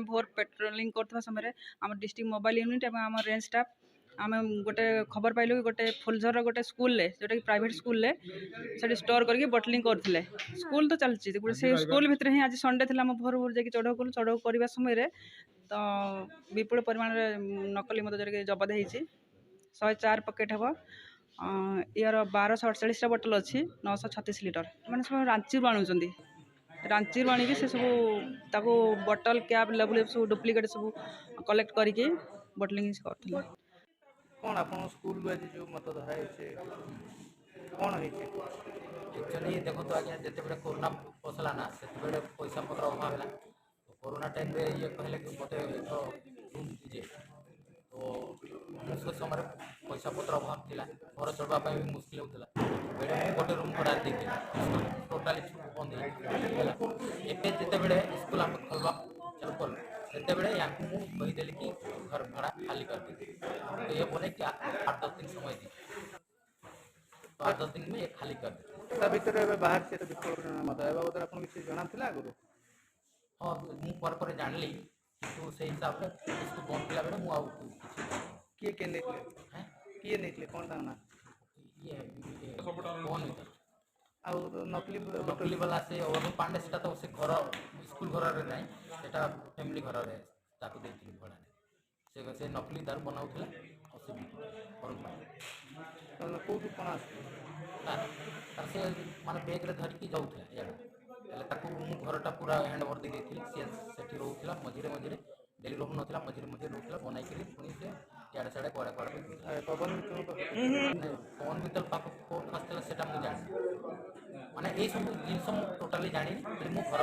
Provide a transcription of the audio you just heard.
भोर पेट्रोलिंग करता समय आम डिस्ट्रिक्ट मोबाइल यूनिट और आम रेंज स्टाफ आम गोटे खबर पाइलु कि गोटे फुलझर गोटे स्कूल जोटा कि प्राइवेट स्कूल से स्टोर करके बटलिंग करते स्कूल तो चलती से स्कूल भितर ही आज संडे थी भोर भोर जाकि चढ़ाऊ कलु चढ़ाऊ करने समय तो विपुल परिमाण नकली मद जोटा जबत होती 104 पकेट हम यार 1248 बोतल अच्छी 936 लिटर मैंने सब रांची आणुंट रांची आणिकी से सब बोतल कैप लेवल सब डुप्लिकेट सब कलेक्ट करके बोटलिंग करते कौन आप स्कूल आज जो मत धरा कौन है एक्चुअली देखो तो आज्ञा जिते कोरोना पसला ना से पैसा पत्र अभाव है तो कोरोना टाइम रे ये कहले कि गोटे रूम दीजिए तो मुझे समय पैसा पत्र अभाव था घर चलवाई भी मुस्किल होता बेड़े गोटे रूम भड़ा देती टोटाली बंद एवं जिते स्कूल आम खोलवा चालू कल से या कहीदेली कि घर भाड़ा खाली कर दी तो ये बोले कि 8-10 दिन समय दी तो 8-10 दिन में ये खाली कर दी भर बाहर से मत बाबद आप जाना था आगु हाँ मुझे जानली तो से हिसाब से इसको बंद किला बेले मुझे किए नहीं कौन ना ये कौन नकली नकली वाला से अरुण पांडे से तो से घर स्कूल घर में नहीं सेटा फैमिली घर में ताको देती भड़ा से नकली दारू बनाऊला अरुण पांडे कौन कौन से माने बैग रे धरिकी जाऊला घरटा पूरा हैंड ओवर दे से रोला मझे मझे डेली रोहू ना मझे मझे रोला बनई पुणी से इे साढ़े कड़े कड़े पवन पवन मित्तल पाख कौन आसला से जानी माने ये सब जिन टोटाली जानी घर